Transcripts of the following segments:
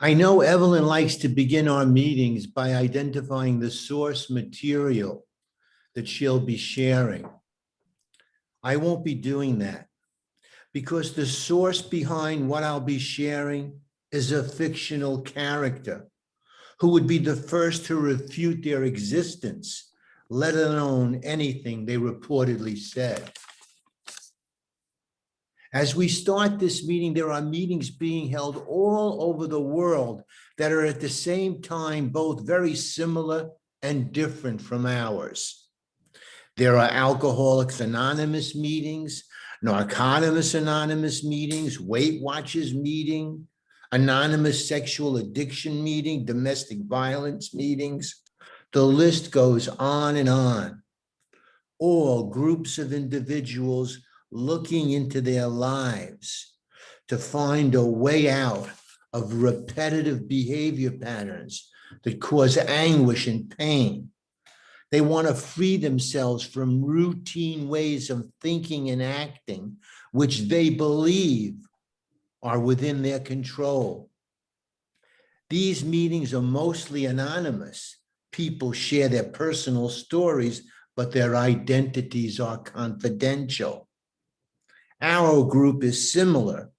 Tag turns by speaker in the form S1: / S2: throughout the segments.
S1: I know Evelyn likes to begin our meetings by identifying the source material that she'll be sharing. I won't be doing that because the source behind what I'll be sharing is a fictional character who would be the first to refute their existence, let alone anything they reportedly said. As we start this meeting, there are meetings being held all over the world that are at the same time both very similar and different from ours. There are Alcoholics Anonymous meetings, Narcotics Anonymous meetings, Weight Watchers meeting, Anonymous Sexual Addiction meeting, domestic violence meetings. The list goes on and on. All groups of individuals looking into their lives to find a way out of repetitive behavior patterns that cause anguish and pain. They want to free themselves from routine ways of thinking and acting, which they believe are within their control. These meetings are mostly anonymous. People share their personal stories, but their identities are confidential. Our group is similar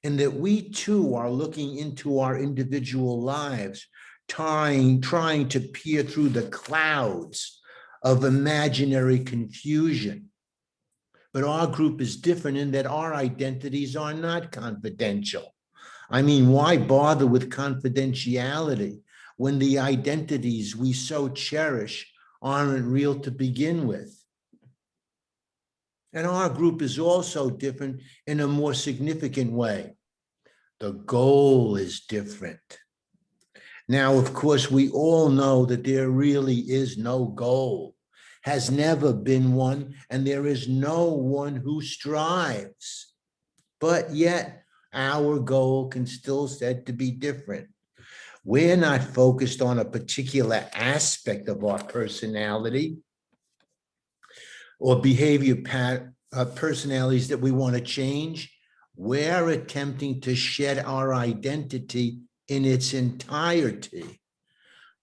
S1: in that we too are looking into our individual lives, trying to peer through the clouds of imaginary confusion. But our group is different in that our identities are not confidential. I mean, why bother with confidentiality when the identities we so cherish aren't real to begin with? And our group is also different in a more significant way. The goal is different. Now, of course, we all know that there really is no goal, has never been one, and there is no one who strives. But yet, our goal can still said to be different. We're not focused on a particular aspect of our personality or behavior personalities that we want to change. We're attempting to shed our identity in its entirety.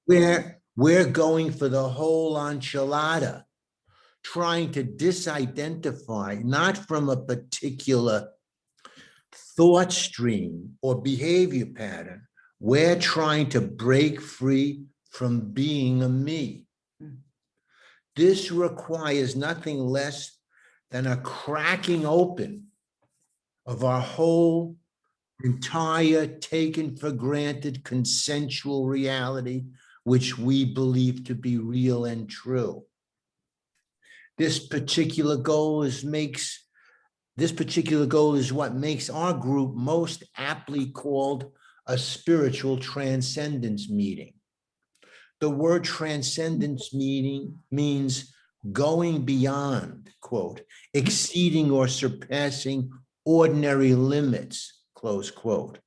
S1: We're going for the whole enchilada, trying to disidentify, not from a particular thought stream or behavior pattern. We're trying to break free from being a me. This requires nothing less than a cracking open of our whole entire taken for granted consensual reality, which we believe to be real and true. This particular goal is what makes our group most aptly called a spiritual transcendence meeting. The word transcendence meeting means going beyond, quote, exceeding or surpassing ordinary limits, close quote.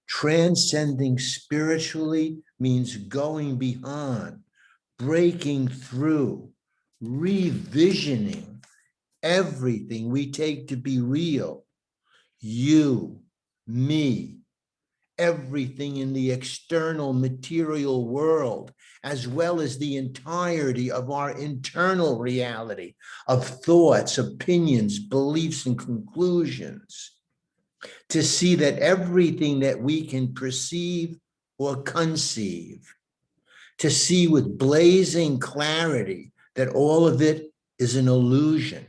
S1: Transcending spiritually means going beyond, breaking through, revisioning everything we take to be real. You, me, everything in the external material world, as well as the entirety of our internal reality of thoughts, opinions, beliefs, and conclusions, to see that everything that we can perceive or conceive, to see with blazing clarity that all of it is an illusion.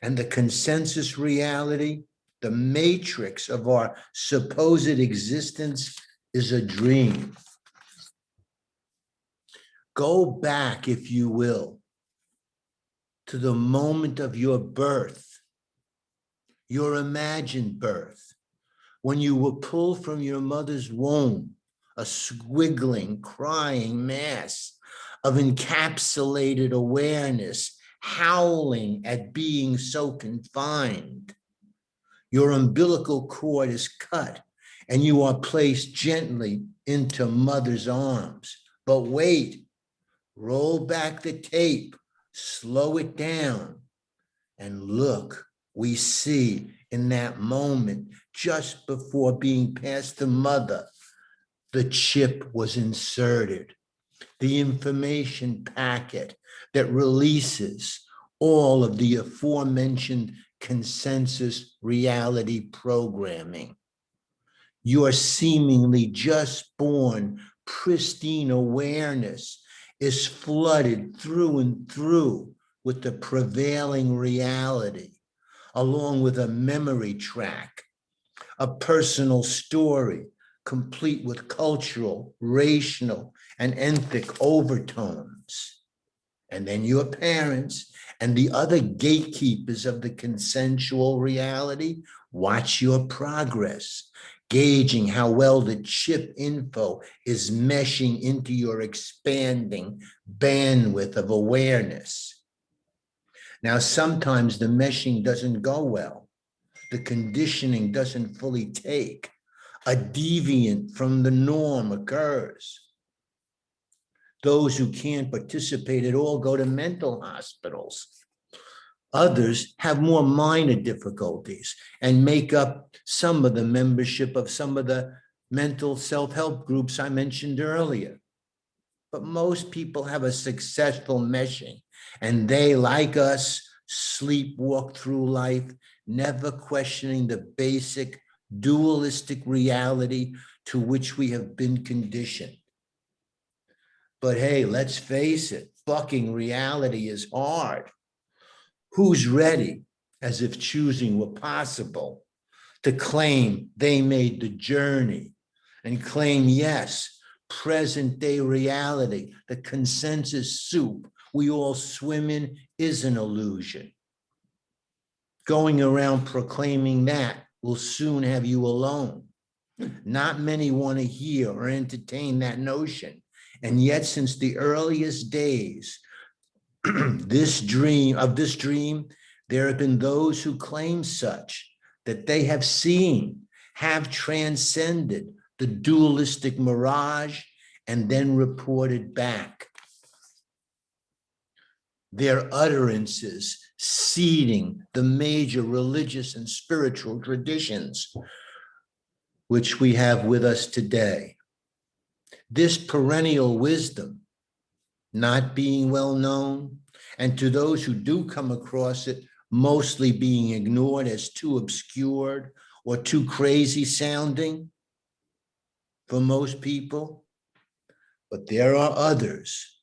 S1: And the consensus reality, the matrix of our supposed existence, is a dream. Go back, if you will, to the moment of your birth, your imagined birth, when you were pulled from your mother's womb, a squiggling, crying mass of encapsulated awareness, howling at being so confined. Your umbilical cord is cut and you are placed gently into mother's arms. But wait, roll back the tape, slow it down, and look, we see in that moment, just before being passed to mother, the chip was inserted, the information packet that releases all of the aforementioned consensus reality programming. Your seemingly just born, pristine awareness is flooded through and through with the prevailing reality, along with a memory track, a personal story, complete with cultural, racial, and ethnic overtones. And then your parents and the other gatekeepers of the consensual reality watch your progress, gauging how well the chip info is meshing into your expanding bandwidth of awareness. Now, sometimes the meshing doesn't go well. The conditioning doesn't fully take. A deviant from the norm occurs. Those who can't participate at all go to mental hospitals. Others have more minor difficulties and make up some of the membership of some of the mental self-help groups I mentioned earlier. But most people have a successful meshing, and they, like us, sleepwalk through life, never questioning the basic dualistic reality to which we have been conditioned. But hey, let's face it, bucking reality is hard. Who's ready, as if choosing were possible, to claim they made the journey and claim, yes, present day reality, the consensus soup we all swim in is an illusion. Going around proclaiming that will soon have you alone. Not many want to hear or entertain that notion. And yet, since the earliest days, this dream, there have been those who claim such, that they have seen, have transcended the dualistic mirage, and then reported back. Their utterances seeding the major religious and spiritual traditions which we have with us today. This perennial wisdom, not being well known, and to those who do come across it, mostly being ignored as too obscured or too crazy sounding for most people. But there are others,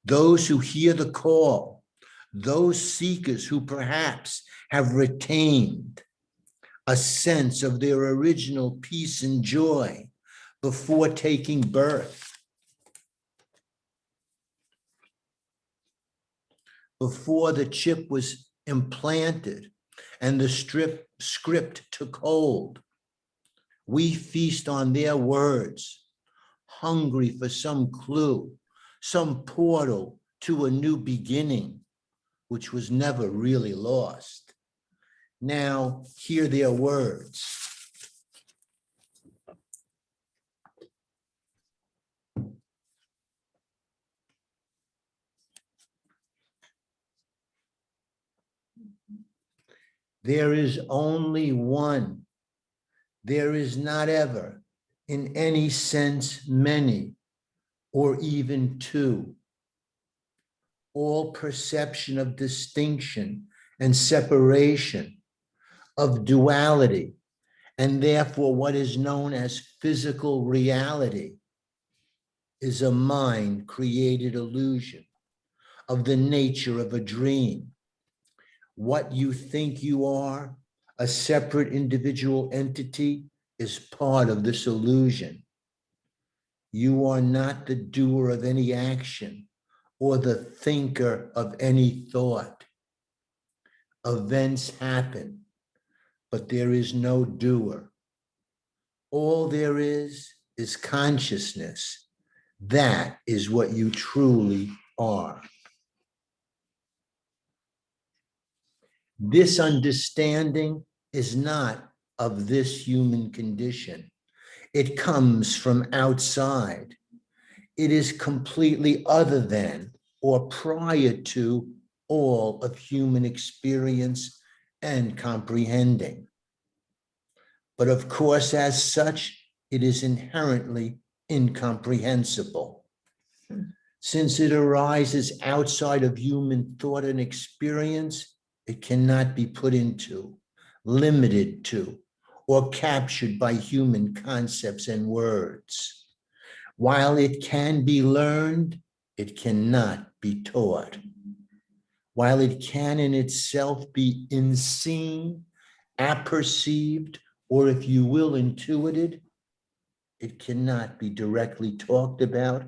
S1: those who hear the call, those seekers who perhaps have retained a sense of their original peace and joy before taking birth, before the chip was implanted and the script took hold. We feast on their words, hungry for some clue, some portal to a new beginning, which was never really lost. Now, hear their words. There is only one. There is not ever, in any sense, many, or even two. All perception of distinction and separation, of duality, and therefore what is known as physical reality, is a mind-created illusion of the nature of a dream. What you think you are, a separate individual entity, is part of this illusion. You are not the doer of any action or the thinker of any thought. Events happen, but there is no doer. All there is consciousness. That is what you truly are. This understanding is not of this human condition. It comes from outside. It is completely other than or prior to all of human experience and comprehending. But of course, as such, it is inherently incomprehensible. Since it arises outside of human thought and experience, it cannot be put into, limited to, or captured by human concepts and words. While it can be learned, it cannot be taught. While it can in itself be unseen, apperceived, or if you will, intuited, it cannot be directly talked about,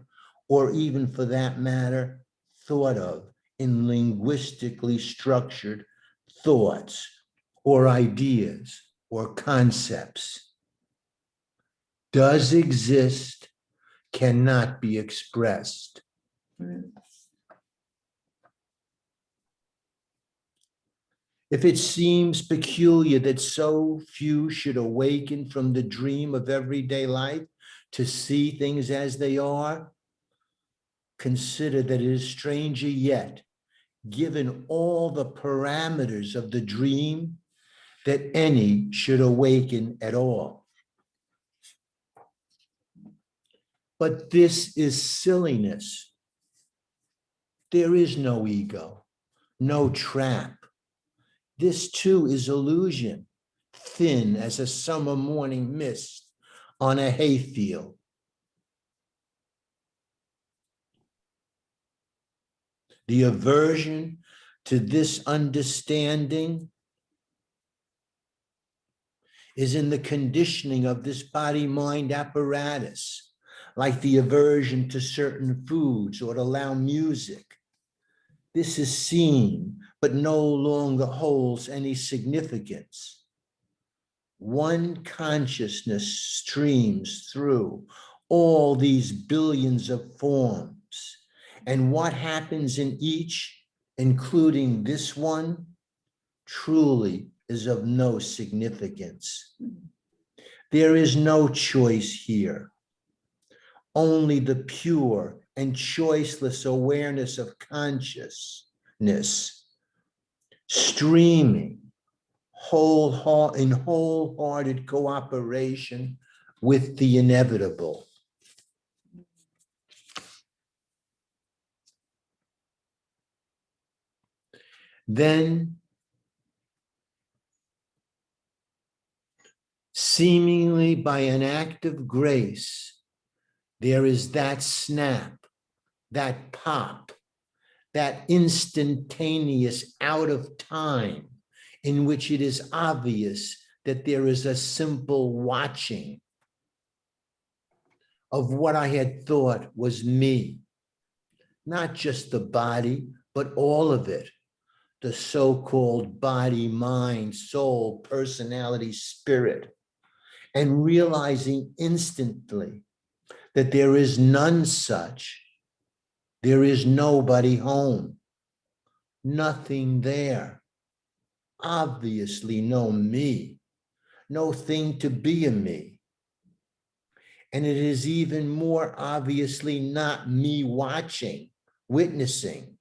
S1: or even for that matter, thought of in linguistically structured thoughts or ideas or concepts. Does exist, cannot be expressed. If it seems peculiar that so few should awaken from the dream of everyday life to see things as they are, consider that it is stranger yet, given all the parameters of the dream, that any should awaken at all. But this is silliness. There is no ego, no trap. This too is illusion, thin as a summer morning mist on a hayfield. The aversion to this understanding is in the conditioning of this body-mind apparatus, like the aversion to certain foods or to loud music. This is seen, but no longer holds any significance. One consciousness streams through all these billions of forms, and what happens in each, including this one, truly is of no significance. There is no choice here. Only the pure and choiceless awareness of consciousness, streaming in wholehearted cooperation with the inevitable. Then, seemingly by an act of grace, there is that snap, that pop, that instantaneous out of time in which it is obvious that there is a simple watching of what I had thought was me. Not just the body, but all of it. The so-called body, mind, soul, personality, spirit. And realizing instantly that there is none such. There is nobody home. Nothing there. Obviously no me. No thing to be a me. And it is even more obviously not me watching, witnessing.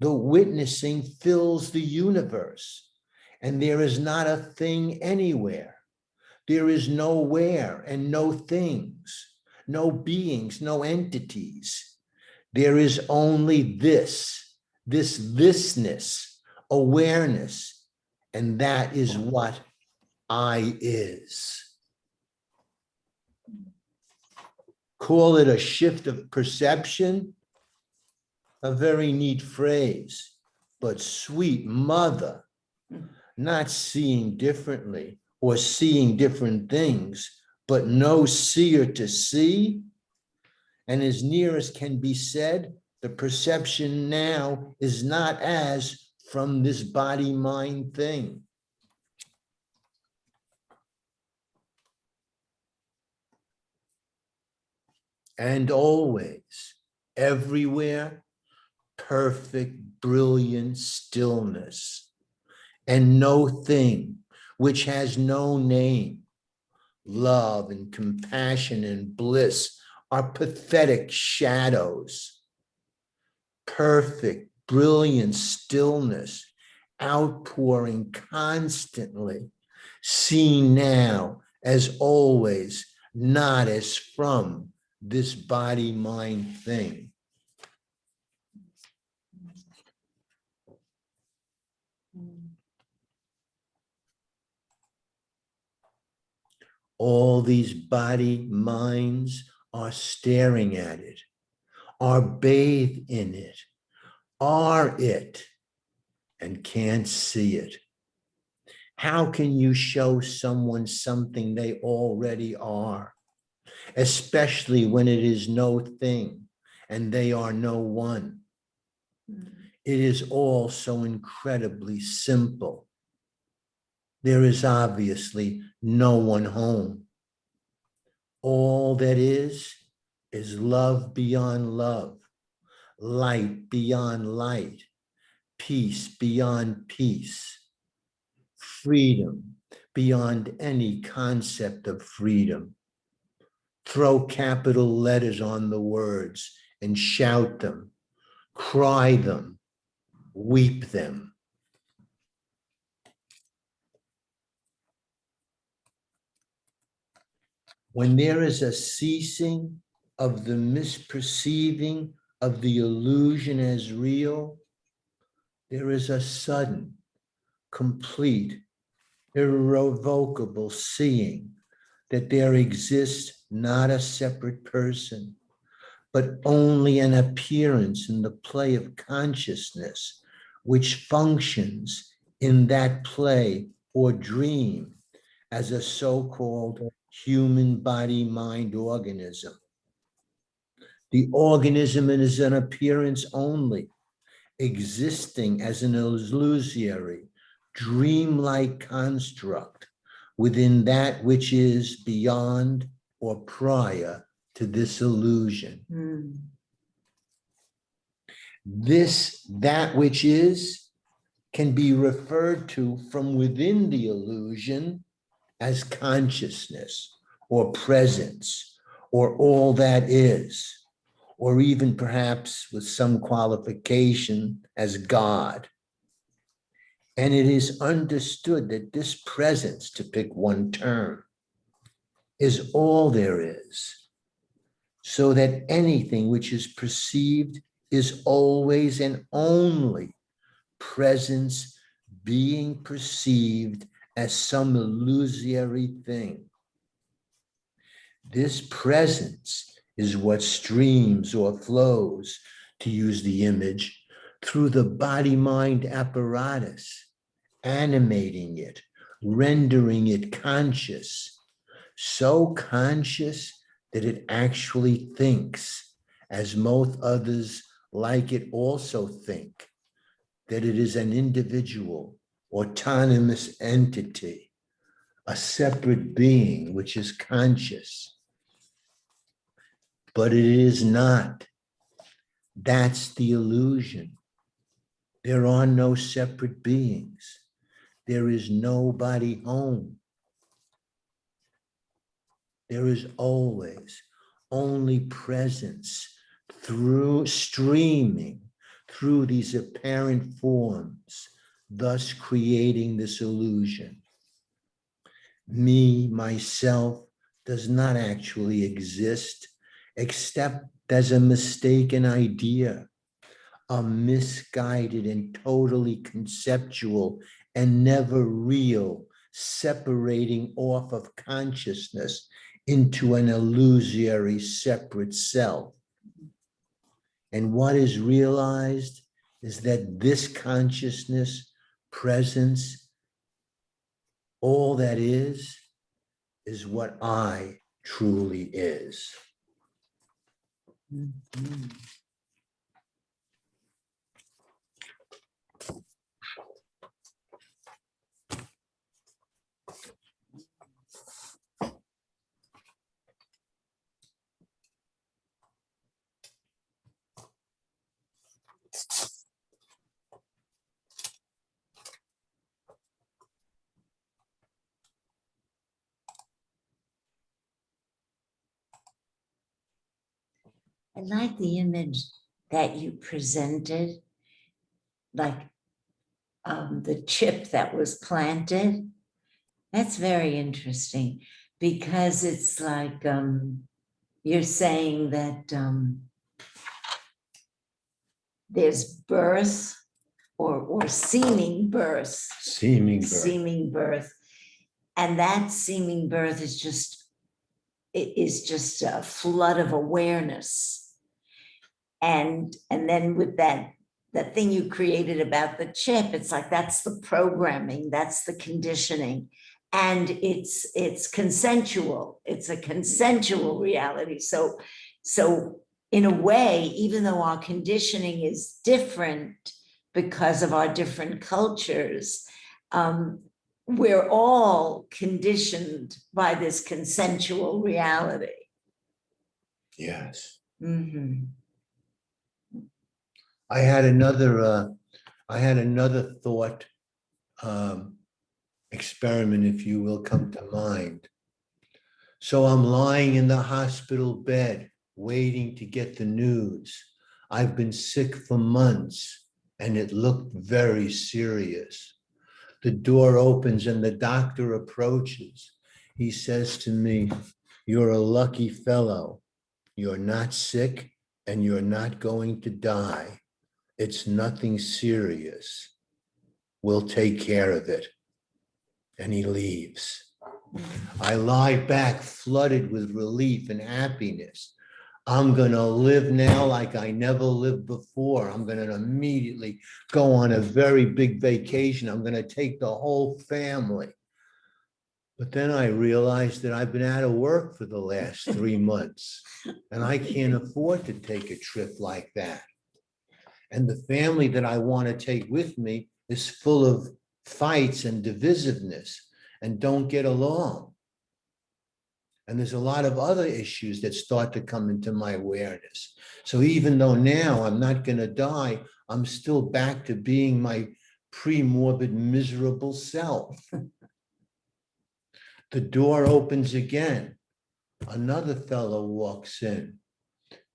S1: The witnessing fills the universe, and there is not a thing anywhere. There is nowhere and no things, no beings, no entities. There is only thisness, awareness, and that is what I is. Call it a shift of perception, a very neat phrase, but sweet mother, not seeing differently or seeing different things, but no seer to see. And as near as can be said, the perception now is not as from this body-mind thing. And always, everywhere, perfect, brilliant stillness, and no thing which has no name. Love and compassion and bliss are pathetic shadows. Perfect, brilliant stillness outpouring constantly, seen now as always, not as from this body-mind thing. All these body minds are staring at it, are bathed in it, are it, and can't see it. How can you show someone something they already are, especially when it is no thing and they are no one? It is all so incredibly simple. There is obviously no one home. All that is love beyond love, light beyond light, peace beyond peace, freedom beyond any concept of freedom. Throw capital letters on the words and shout them, cry them, weep them. When there is a ceasing of the misperceiving of the illusion as real, there is a sudden, complete, irrevocable seeing that there exists not a separate person, but only an appearance in the play of consciousness, which functions in that play or dream as a so-called human body-mind organism. The organism is an appearance only, existing as an illusory, dreamlike construct within that which is beyond or prior to this illusion. That which is, can be referred to from within the illusion as consciousness or presence or all that is, or even perhaps with some qualification as God. And it is understood that this presence, to pick one term, is all there is, so that anything which is perceived is always and only presence being perceived as some illusory thing. This presence is what streams or flows, to use the image, through the body-mind apparatus, animating it, rendering it conscious, so conscious that it actually thinks, as most others like it also think, that it is an individual, autonomous entity, a separate being which is conscious. But it is not. That's the illusion. There are no separate beings. There is nobody home. There is always only presence through streaming through these apparent forms, thus creating this illusion. Me, myself, does not actually exist except as a mistaken idea, a misguided and totally conceptual and never real separating off of consciousness into an illusory separate self. And what is realized is that this consciousness, presence, all that is what I truly is.
S2: I like the image that you presented, like the chip that was planted. That's very interesting because it's like you're saying that there's birth or seeming birth,
S1: Seeming birth.
S2: and that seeming birth is just a flood of awareness, and then with that thing you created about the chip, it's like that's the programming, that's the conditioning, and it's consensual. It's a consensual reality. So in a way, even though our conditioning is different because of our different cultures, we're all conditioned by this consensual reality.
S1: Yes.
S2: Mm-hmm.
S1: I had another thought experiment, if you will, come to mind. So I'm lying in the hospital bed, waiting to get the news. I've been sick for months, and it looked very serious. The door opens and the doctor approaches. He says to me, "You're a lucky fellow. You're not sick and you're not going to die. It's nothing serious. We'll take care of it." And he leaves. I lie back flooded with relief and happiness. I'm going to live now like I never lived before. I'm going to immediately go on a very big vacation. I'm going to take the whole family. But then I realized that I've been out of work for the last 3 months, and I can't afford to take a trip like that. And the family that I want to take with me is full of fights and divisiveness and don't get along. And there's a lot of other issues that start to come into my awareness. So even though now I'm not going to die, I'm still back to being my pre-morbid, miserable self. The door opens again. Another fellow walks in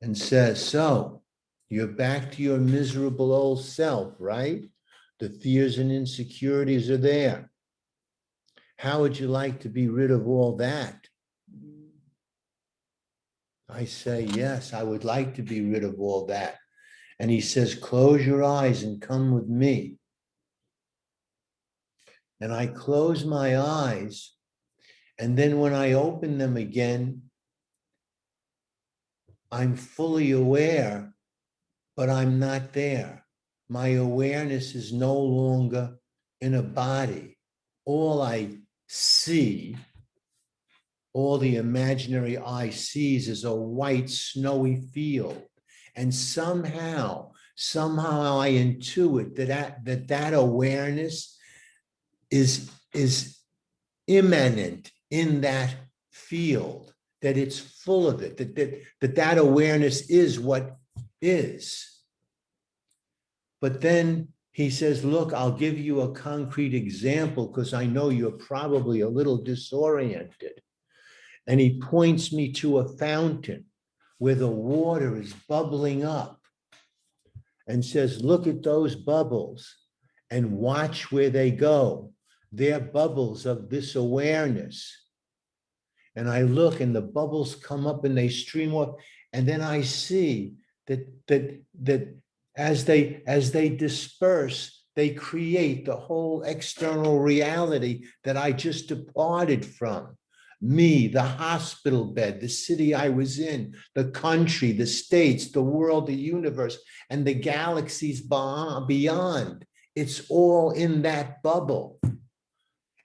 S1: and says, "So you're back to your miserable old self, right? The fears and insecurities are there. How would you like to be rid of all that?" I say, "Yes, I would like to be rid of all that." And he says, "Close your eyes and come with me." And I close my eyes. And then when I open them again, I'm fully aware, but I'm not there. My awareness is no longer in a body. All I see, all the imaginary eye sees, is a white snowy field. And somehow I intuit that awareness is immanent in that field, that it's full of it, that awareness is what is. But then he says, "Look, I'll give you a concrete example because I know you're probably a little disoriented." And he points me to a fountain where the water is bubbling up and says, "Look at those bubbles and watch where they go. They're bubbles of this awareness." And I look and the bubbles come up and they stream up. And then I see that as they disperse, they create the whole external reality that I just departed from. Me, the hospital bed, the city I was in, the country, the states, the world, the universe, and the galaxies beyond. It's all in that bubble.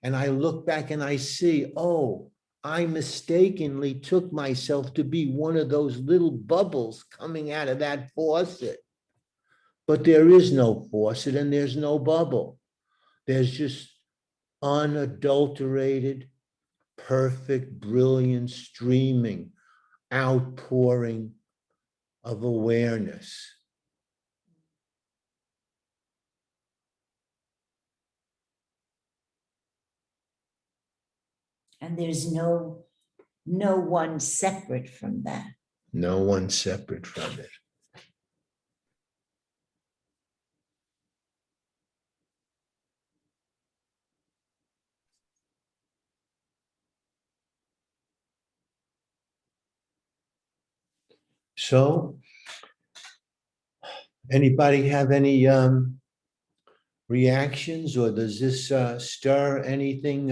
S1: And I look back and I see, oh, I mistakenly took myself to be one of those little bubbles coming out of that faucet. But there is no faucet and there's no bubble. There's just unadulterated, perfect, brilliant streaming, outpouring of awareness.
S2: And there's no one separate from that.
S1: No one separate from it. So, anybody have any reactions, or does this stir anything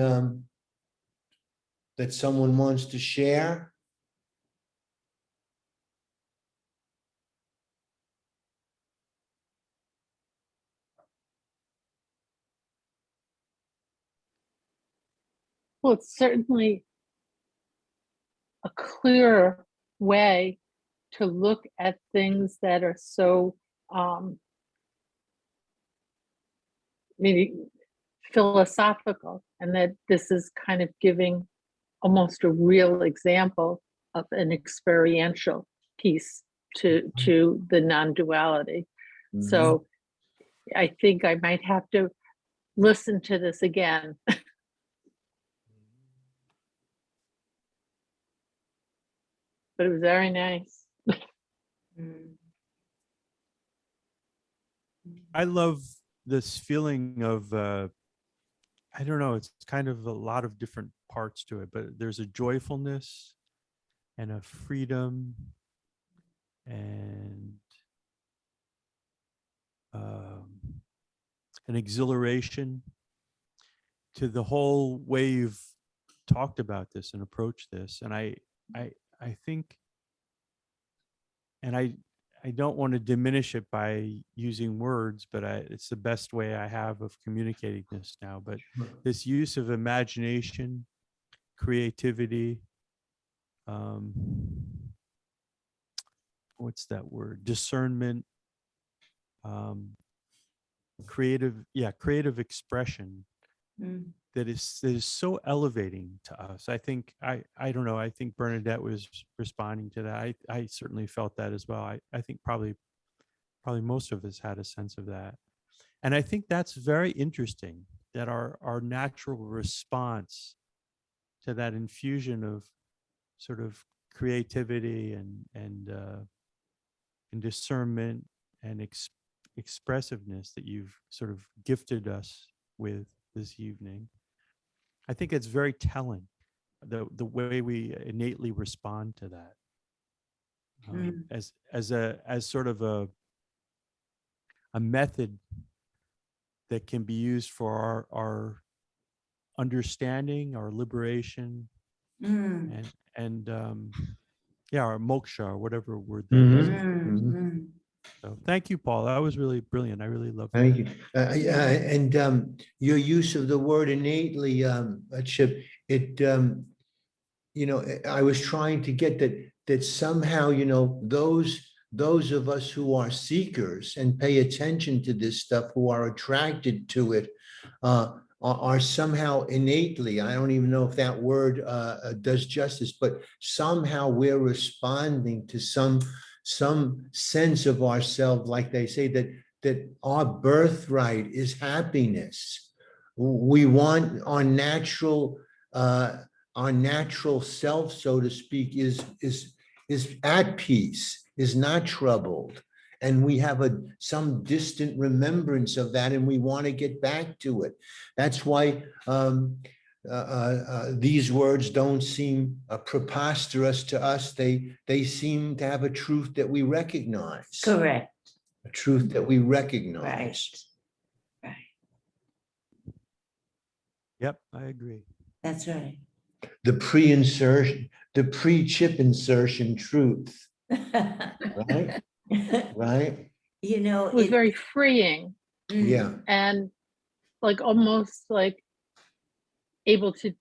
S1: that someone wants to share?
S3: Well, it's certainly a clearer way to look at things that are so maybe philosophical, and that this is kind of giving almost a real example of an experiential piece to the non-duality.
S1: Mhm.
S3: So I think I might have to listen to this again. But it was very nice.
S2: Mm.
S4: I love this feeling of, I don't know, it's kind of a lot of different parts to it, but there's a joyfulness and a freedom and an exhilaration to the whole way you've talked about this and approached this. And I think, and I don't want to diminish it by using words, but it's the best way I have of communicating this now. But this use of imagination, creativity, what's that word? Discernment, creative expression
S2: Mm.
S4: that is so elevating to us. I think I don't know. I think Bernadette was responding to that. I certainly felt that as well. I think probably most of us had a sense of that. And I think that's very interesting, that our natural response to that infusion of sort of creativity and discernment and expressiveness that you've sort of gifted us with this evening. I think it's very telling, the way we innately respond to that, as sort of a method that can be used for our understanding, our liberation,
S2: Mm.
S4: and our moksha, or whatever word that
S1: Mhm.
S4: is.
S1: Mhm.
S2: Mm.
S4: So thank you, Paul. That was really brilliant. I really loved
S1: Thank
S4: it.
S1: you. And your use of the word innately, Chip, it, I was trying to get that somehow, those of us who are seekers and pay attention to this stuff, who are attracted to it, are somehow innately, I don't even know if that word does justice, but somehow we're responding to some sense of ourselves, like they say, that our birthright is happiness. We want our natural self, so to speak, is at peace, is not troubled. And we have some distant remembrance of that, and we want to get back to it. That's why these words don't seem preposterous to us. They seem to have a truth that we recognize.
S2: Correct.
S1: A truth that we
S2: Right.
S1: recognize.
S2: Right.
S4: Yep, I agree.
S2: That's right.
S1: The pre-chip insertion truth, right? Right?
S3: It was very freeing
S1: Yeah.
S3: and like almost like able to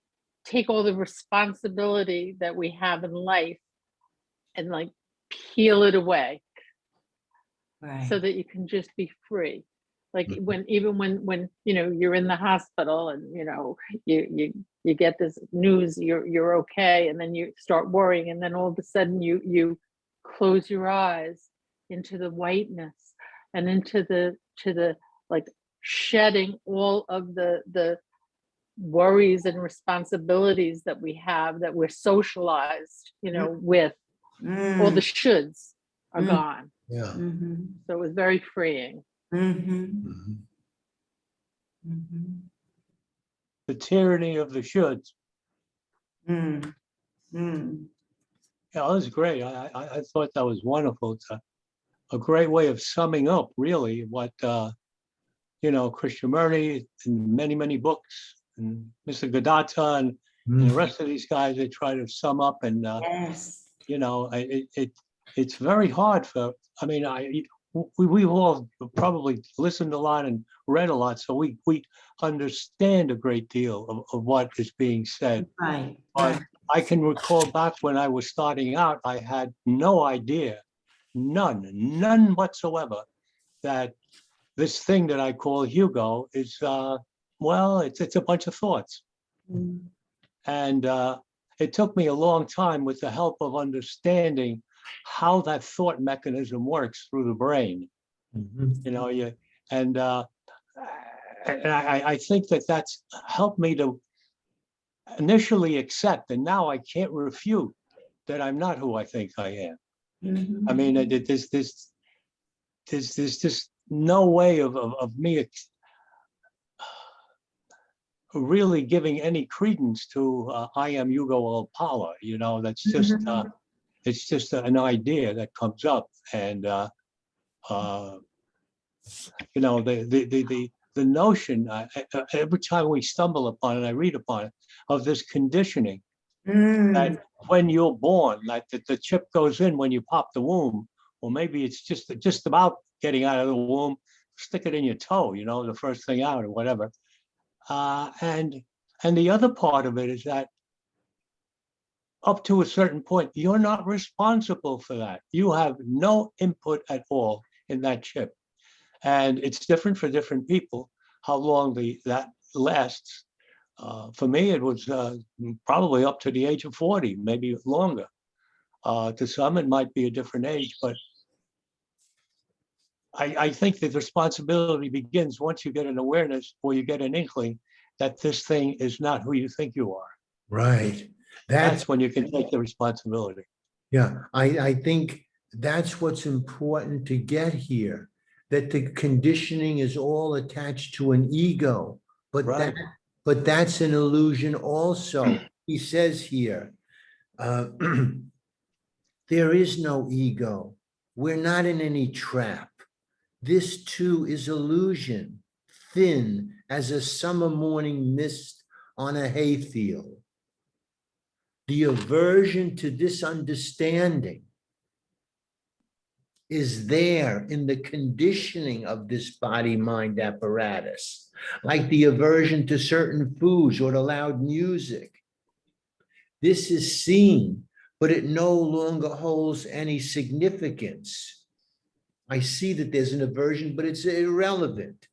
S3: take all the responsibility that we have in life and like peel it away
S2: right.
S3: so that you can just be free. Like when you're in the hospital and you get this news you're okay, and then you start worrying, and then all of a sudden you close your eyes into the whiteness and into the like shedding all of the worries and responsibilities that we have, that we're socialized with. All the shoulds are gone.
S1: Yeah.
S2: Mm-hmm.
S3: So it was very freeing.
S2: Mm-hmm.
S1: Mhm.
S2: Mm-hmm.
S5: The tyranny of the shoulds.
S2: Mm. Mm.
S5: Yeah, that was great. I thought that was wonderful. It's a great way of summing up really what, Krishnamurti in many, many books and Mr. Gadata and the rest of these guys, they try to sum up and,
S2: Yes.
S5: it's very hard for, I mean, we've all probably listened a lot and read a lot, so we understand a great deal of what is being said.
S2: Right.
S5: But I can recall back when I was starting out, I had no idea, none whatsoever, that this thing that I call Hugo is, well, it's a bunch of thoughts.
S2: Mm.
S5: And it took me a long time with the help of understanding how that thought mechanism works through the brain.
S1: Mhm.
S5: And I think that that's helped me to initially accept, and now I can't refute that I'm not who I think I am.
S2: Mhm.
S5: I mean, there's just no way of me really giving any credence to I am Yugo Opala. That's just
S2: Mhm.
S5: it's just an idea that comes up, and uh, the notion every time we stumble upon it, I read upon it, of this conditioning
S2: Mm.
S5: that when you're born, that the chip goes in when you pop the womb, or maybe it's just about getting out of the womb, stick it in your toe, the first thing out or whatever. And the other part of it is that up to a certain point, you're not responsible for that. You have no input at all in that chip. And it's different for different people, how long that lasts. For me, it was probably up to the age of 40, maybe longer. To some, it might be a different age, but I think that responsibility begins once you get an awareness or you get an inkling that this thing is not who you think you are.
S1: Right.
S5: That's when you can take the responsibility.
S1: Yeah, I think that's what's important to get here, that the conditioning is all attached to an ego, but
S5: Right.
S1: that's an illusion also. He says here, uh, there is no ego. We're not in any trap. This too is illusion, thin as a summer morning mist on a hayfield. The aversion to this understanding is there in the conditioning of this body-mind apparatus, like the aversion to certain foods or to loud music. This is seen, but it no longer holds any significance. I see that there's an aversion, but it's irrelevant.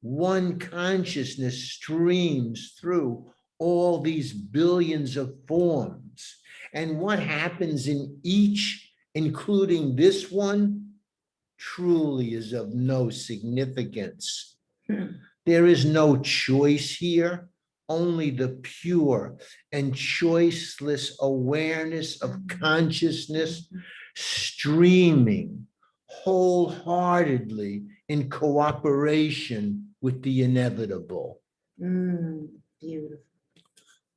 S1: One consciousness streams through all these billions of forms. And what happens in each, including this one, truly is of no significance. There is no choice here, only the pure and choiceless awareness of consciousness streaming wholeheartedly in cooperation with the inevitable.
S2: Mm. Beautiful.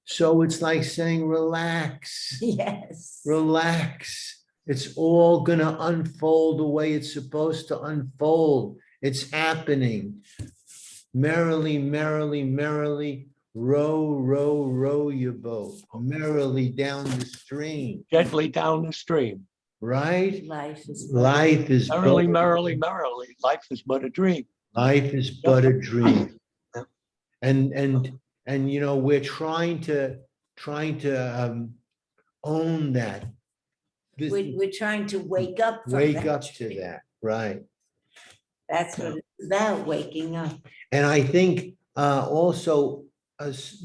S1: So it's like saying, relax,
S2: Yes.
S1: relax. It's all going to unfold the way it's supposed to unfold. It's happening. Merrily, merrily, merrily, row, row, row your boat merrily down the stream,
S5: Gently down the stream.
S1: right?
S2: Life is
S1: Life is
S5: Merrily,
S1: but,
S5: merrily, merrily. Life is but a dream.
S1: life is but a dream.
S5: Yep.
S1: And we're trying to own that. This,
S2: we're trying to wake up from
S1: wake
S2: that
S1: up to
S2: dream.
S1: that, right?
S2: That's what it's about, waking up.
S1: And I think also, as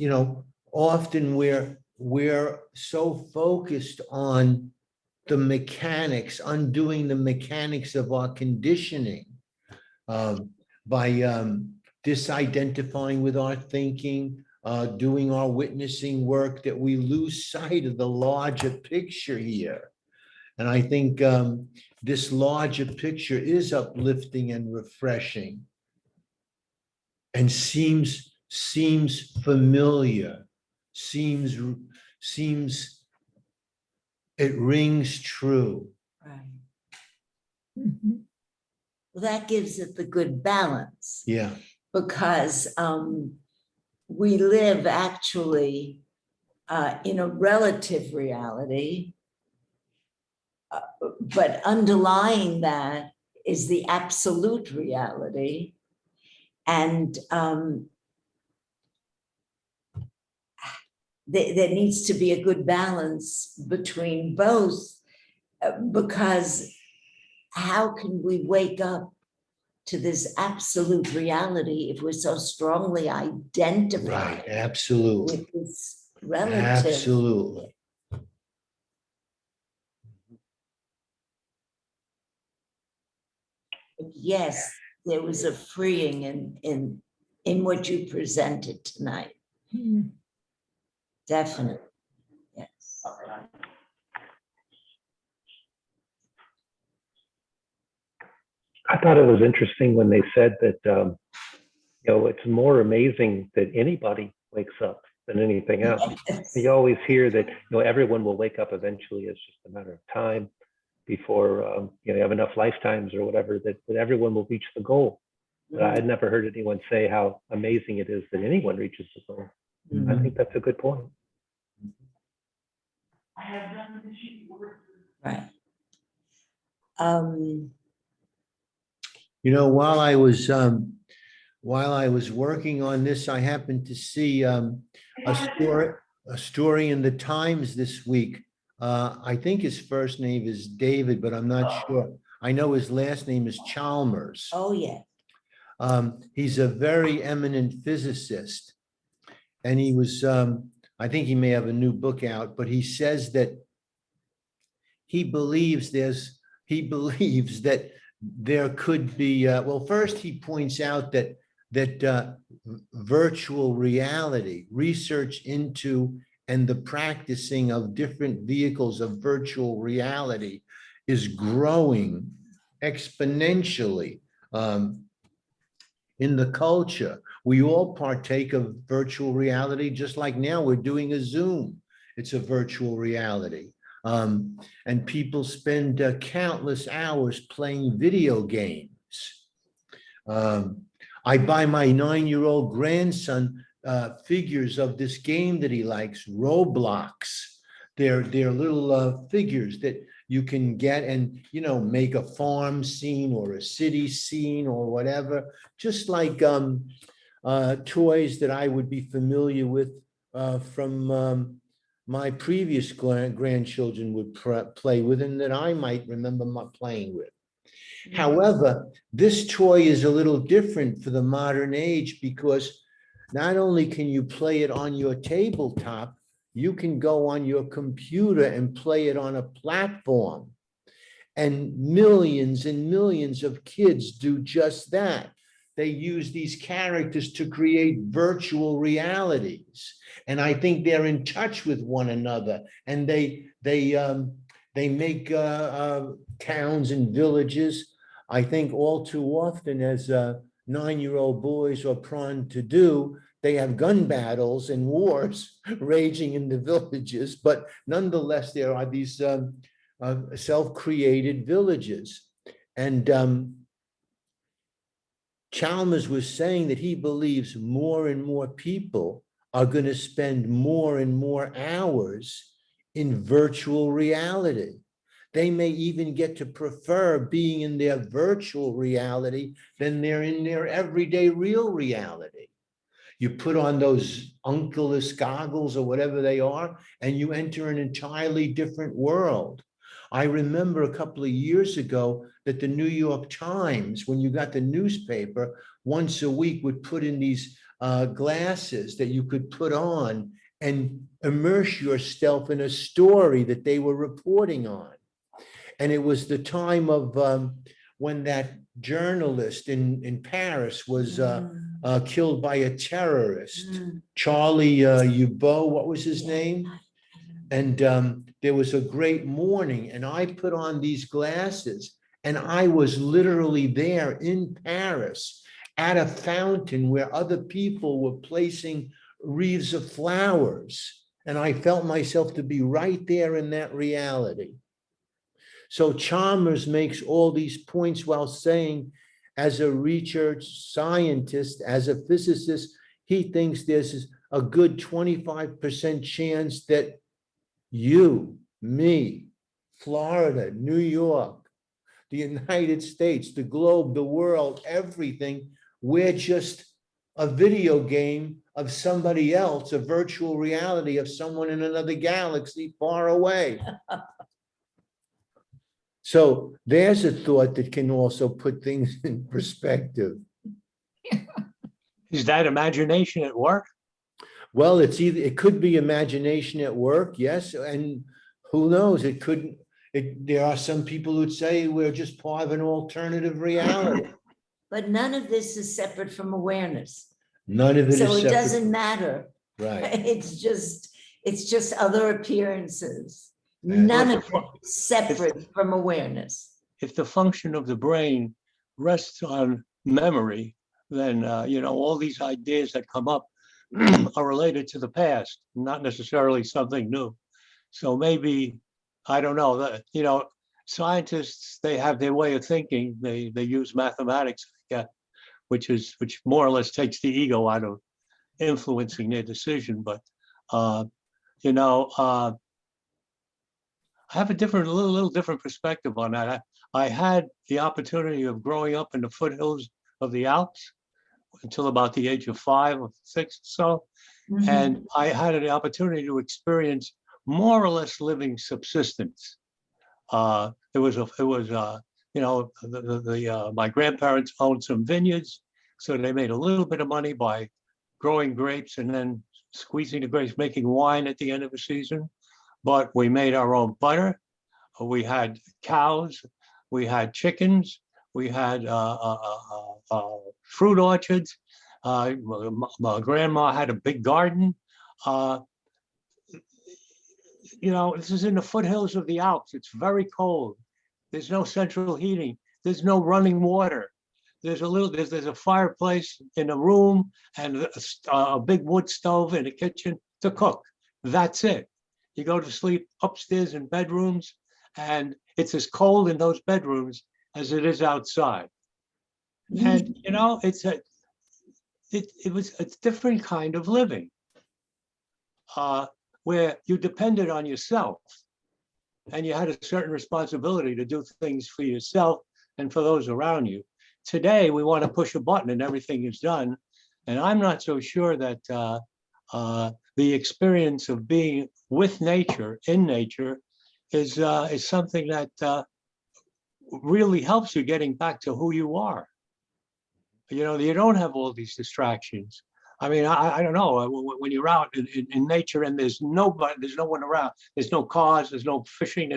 S1: often we're so focused on the mechanics, undoing the mechanics of our conditioning, by disidentifying with our thinking, doing our witnessing work, that we lose sight of the larger picture here. And I think this larger picture is uplifting and refreshing, and seems familiar, seems It rings true.
S2: Right. Well, that gives it the good balance,
S1: Yeah,
S2: because we live actually in a relative reality, but underlying that is the absolute reality. And there needs to be a good balance between both, because how can we wake up to this absolute reality if we're so strongly
S1: right,
S2: identified
S1: absolutely,
S2: with this relative?
S1: absolutely.
S2: Yes, there was a freeing in what you presented tonight. Definitely, yes.
S6: I thought it was interesting when they said that, it's more amazing that anybody wakes up than anything else.
S2: Yes.
S6: You always hear that, everyone will wake up eventually. It's just a matter of time before, you have enough lifetimes or whatever that everyone will reach the goal. But I'd never heard anyone say how amazing it is that anyone reaches the goal. I think that's a good point.
S2: Right.
S1: You know, while I was working on this, I happened to see a story in the Times this week. I think his first name is David, but I'm not sure. I know his last name is Chalmers.
S2: Oh, yeah.
S1: He's a very eminent physicist, and he was, I think he may have a new book out, but he says that he believes that there could be, well, first he points out that virtual reality, research into and the practicing of different vehicles of virtual reality is growing exponentially in the culture. We all partake of virtual reality, just like now we're doing a Zoom. It's a virtual reality. And people spend countless hours playing video games. I buy my 9-year-old grandson figures of this game that he likes, Roblox. They're little figures that you can get and, make a farm scene or a city scene or whatever, just like toys that I would be familiar with from my previous grandchildren would play with and that I might remember playing with. However, this toy is a little different for the modern age because not only can you play it on your tabletop, you can go on your computer and play it on a platform. And millions of kids do just that. They use these characters to create virtual realities. And I think they're in touch with one another. And they make towns and villages. I think all too often, as 9-year-old boys are prone to do, they have gun battles and wars raging in the villages. But nonetheless, there are these self-created villages. And Chalmers was saying that he believes more and more people are going to spend more and more hours in virtual reality. They may even get to prefer being in their virtual reality than they're in their everyday real reality. You put on those Oculus goggles or whatever they are, and you enter an entirely different world. I remember a couple of years ago that the New York Times, when you got the newspaper, once a week would put in these glasses that you could put on and immerse yourself in a story that they were reporting on. And it was the time of when that journalist in Paris was killed by a terrorist, Charlie Hebdo, what was his name? And there was a great mourning, and I put on these glasses, and I was literally there in Paris at a fountain where other people were placing wreaths of flowers And I felt myself to be right there in that reality. So Chalmers makes all these points while saying, as a research scientist, as a physicist, he thinks there's a good 25% chance that you, me, Florida, New York, the United States, the globe, the world, everything, we're just a video game of somebody else, a virtual reality of someone in another galaxy far away. So there's a thought that can also put things in perspective.
S5: Is that imagination at work?
S1: Well, it could be imagination at work, yes, and who knows, there are some people who'd say we're just part of an alternative reality.
S2: But none of this is separate from awareness.
S1: None of it is
S2: So it
S1: separate.
S2: doesn't matter.
S1: Right.
S2: It's just other appearances.
S1: That's-
S2: None of it separate from awareness.
S5: If the function of the brain rests on memory, then, all these ideas that come up are related to the past, not necessarily something new. So maybe, I don't know, scientists, they have their way of thinking. They use mathematics, which more or less takes the ego out of influencing their decision. But, I have a little different perspective on that. I had the opportunity of growing up in the foothills of the Alps until about the age of 5 or 6 or so.
S2: Mhm.
S5: And I had the opportunity to experience more or less living subsistence. My grandparents owned some vineyards, so they made a little bit of money by growing grapes and then squeezing the grapes, making wine at the end of the season. But we made our own butter. We had cows, we had chickens, we had fruit orchards. My grandma had a big garden. This is in the foothills of the Alps. It's very cold. There's no central heating. There's no running water. There's a fireplace in a room and a big wood stove in the kitchen to cook. That's it. You go to sleep upstairs in bedrooms, and it's as cold in those bedrooms as it is outside. And it's a different kind of living, where you depended on yourself, and you had a certain responsibility to do things for yourself and for those around you. Today, we want to push a button and everything is done. And I'm not so sure that the experience of being with nature, in nature, is something that really helps you getting back to who you are. You don't have all these distractions. I mean, I don't know, when you're out in nature and there's no one around, there's no cars, there's no fishing,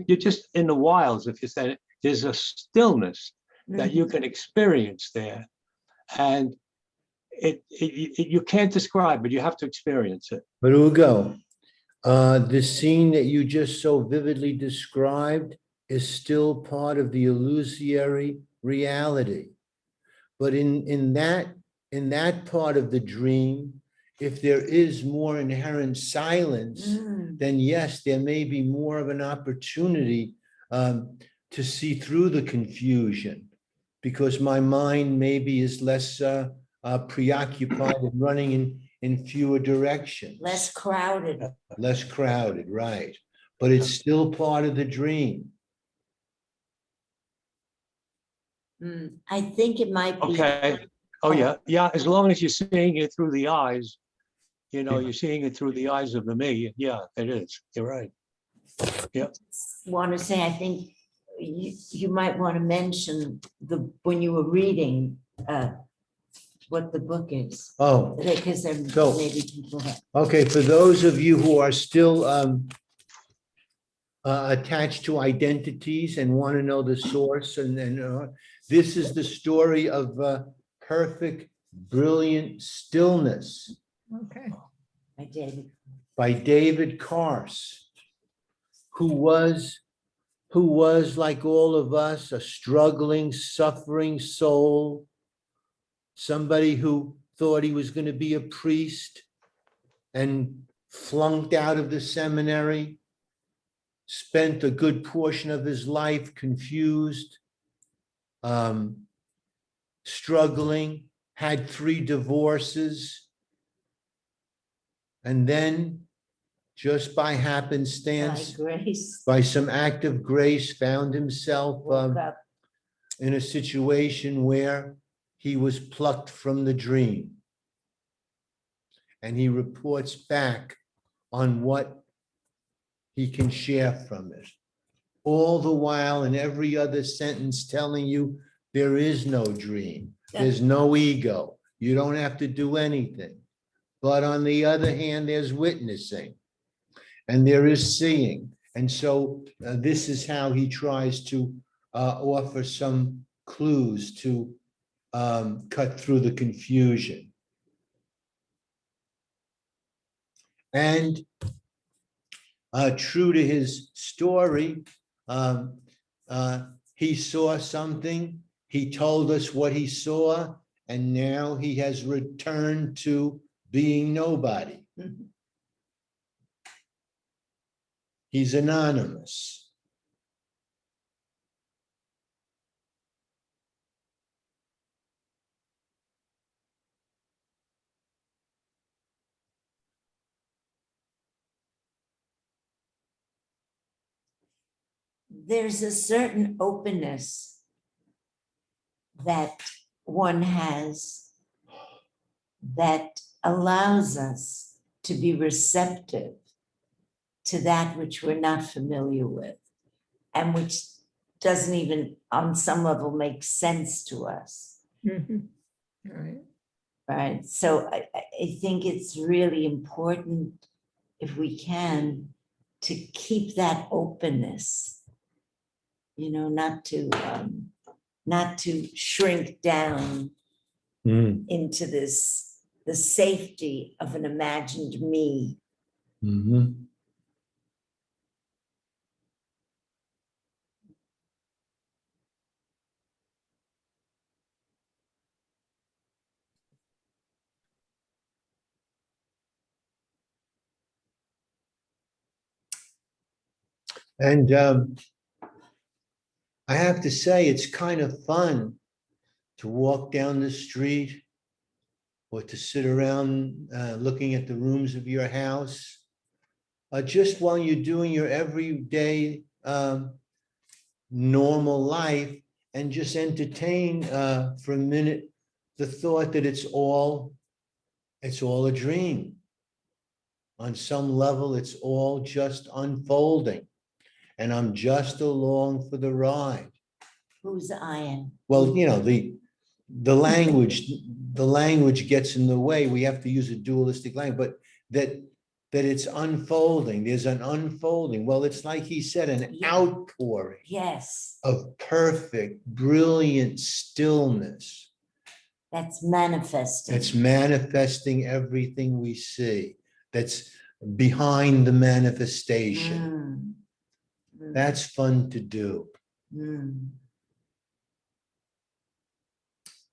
S5: you're just in the wilds. If you say there's a stillness that you can experience there, and you can't describe it, you have to experience it.
S1: But Ugo, the scene that you just so vividly described is still part of the illusory reality. But in that part of the dream, if there is more inherent silence, then yes, there may be more of an opportunity to see through the confusion, because my mind maybe is less preoccupied and running in fewer directions.
S2: Less crowded.
S1: Less crowded, right. But it's still part of the dream.
S2: I think it might be.
S5: Okay. Oh, yeah. As long as you're seeing it through the eyes, you're seeing it through the eyes of the me. Yeah, it is. You're right. Yeah.
S2: Want to say, I think you might want to mention when you were reading what the book is.
S1: Oh,
S2: Because there
S1: So-
S2: maybe people have.
S1: okay. For those of you who are still attached to identities and want to know the source, and this is the story of perfect, brilliant stillness
S2: Okay. I did.
S1: by David Kars, who was like all of us, a struggling, suffering soul, somebody who thought he was going to be a priest and flunked out of the seminary, spent a good portion of his life confused, struggling, had 3 divorces, and then just by
S2: By
S1: happenstance,
S2: grace.
S1: by some act of grace, found himself
S2: Woke up.
S1: in a situation where he was plucked from the dream. And he reports back on what he can share from it. All the while, in every other sentence, telling you there is no dream, there's no ego, you don't have to do anything. But on the other hand, there's witnessing and there is seeing. And so this is how he tries to offer some clues to cut through the confusion. And true to his story, he saw something, he told us what he saw, and now he has returned to being nobody.
S2: Mhm.
S1: He's anonymous.
S2: There's a certain openness that one has that allows us to be receptive to that which we're not familiar with and which doesn't even on some level make sense to us,
S7: Right.
S2: right? So I think it's really important, if we can, to keep that openness, you know, not to shrink down into this, the safety of an imagined me.
S1: Mhm. And I have to say, it's kind of fun to walk down the street or to sit around looking at the rooms of your house, just while you're doing your everyday normal life, and just entertain for a minute the thought that it's all a dream. On some level, it's all just unfolding, and I'm just along for the ride.
S2: Who's I am?
S1: Well, you know, the language gets in the way. We have to use a dualistic language, but that it's unfolding. There's an unfolding. Well, it's like he said, an
S2: Yeah.
S1: outpouring
S2: Yes,
S1: of perfect, brilliant stillness
S2: that's manifesting.
S1: that's manifesting everything we see. That's behind the manifestation. That's fun to do.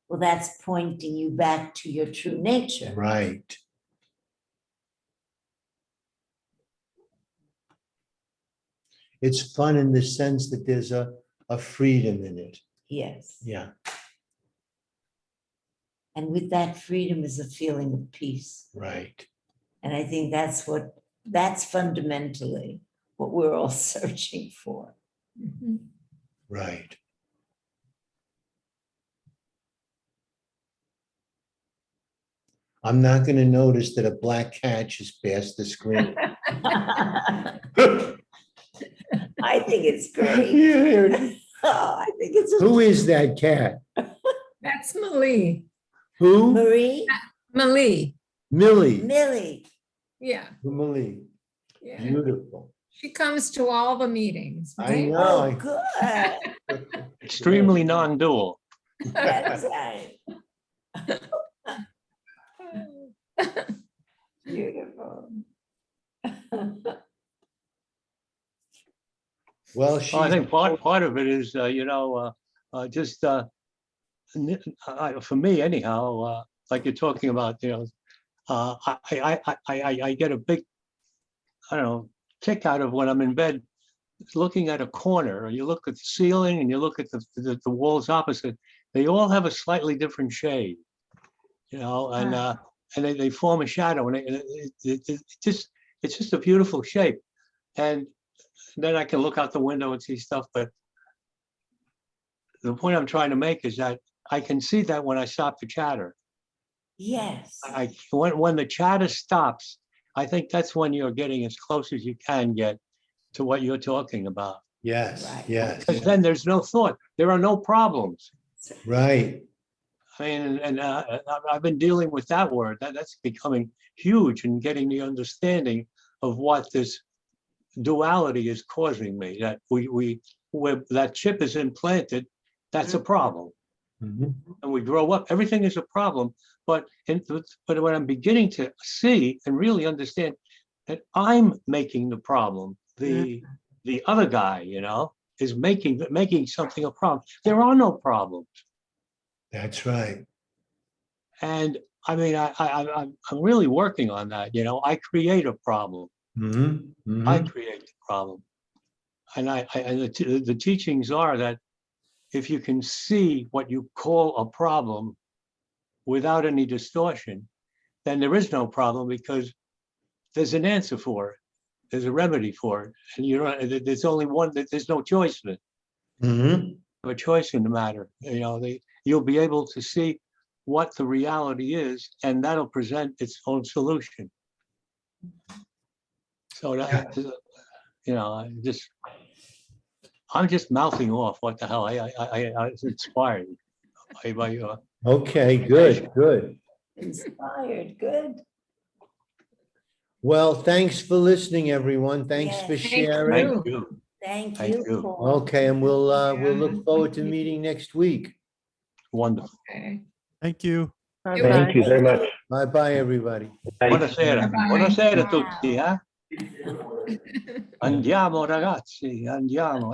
S2: Well, that's pointing you back to your true nature.
S1: Right. It's fun in the sense that there's a freedom in it.
S2: Yes.
S1: Yeah.
S2: And with that freedom is a feeling of peace.
S1: Right.
S2: And I think that's fundamentally what we're all searching for.
S1: Right. I'm not going to notice that a black cat just passed the screen.
S2: I think it's great.
S1: Yeah, there it is.
S2: Oh, I think it's
S1: Who is that cat?
S7: That's Malie.
S1: Who?
S2: Marie,
S7: Malie.
S1: Millie.
S2: Millie.
S7: Yeah.
S1: Millie.
S7: Yeah.
S1: Beautiful.
S7: She comes to all the meetings.
S1: I
S7: right?
S1: know.
S2: Oh, good.
S5: Extremely non-dual.
S2: That's right. Beautiful.
S1: Well,
S5: I think part of it is, just for me anyhow, like you're talking about, I get a big I don't know, kick out of when I'm in bed, looking at a corner, or you look at the ceiling and you look at the walls opposite, they all have a slightly different shade, you know, and they form a shadow, and it's just a beautiful shape. And then I can look out the window and see stuff, but the point I'm trying to make is that I can see that when I stop the chatter.
S2: Yes.
S5: When the chatter stops, I think that's when you're getting as close as you can get to what you're talking about.
S1: Yes,
S2: Right.
S1: yes,
S5: Because then there's no thought. There are no problems.
S1: right.
S5: I mean, and I've been dealing with that word. That's becoming huge and getting the understanding of what this duality is causing me. That where that chip is implanted, that's a problem.
S1: Mhm.
S5: And we grow up, everything is a problem. But when I'm beginning to see and really understand that I'm making the problem, the other guy, you know, is making something a problem. There are no problems.
S1: That's right.
S5: And I mean, I'm really working on that. You know, I create a problem.
S1: Mhm,
S5: I
S1: mhm.
S5: create the problem. And the teachings are that if you can see what you call a problem without any distortion, then there is no problem, because there's an answer for it. There's a remedy for it. And you don't, there's only one, there's no choice in it.
S1: Mhm.
S5: A choice in the matter. You know, you'll be able to see what the reality is, and that'll present its own solution. So that, you know, I'm just mouthing off. What the hell? I was inspired by
S1: Okay, good, good.
S2: Inspired, good.
S1: Well, thanks for listening, everyone. Thanks for
S2: Yes.
S7: Thank
S1: sharing.
S7: you.
S5: you.
S2: Thank
S5: Thank
S2: you,
S5: you.
S2: Paul.
S1: Okay, and we'll
S7: Yeah.
S1: look forward to meeting next week.
S5: Wonderful.
S7: Okay.
S4: Thank you.
S3: Bye-bye.
S6: Thank you very much.
S1: Bye-bye, everybody.
S6: Bye.
S5: Buonasera.
S7: Bye-bye.
S5: Buonasera a tutti, eh? Andiamo ragazzi, andiamo.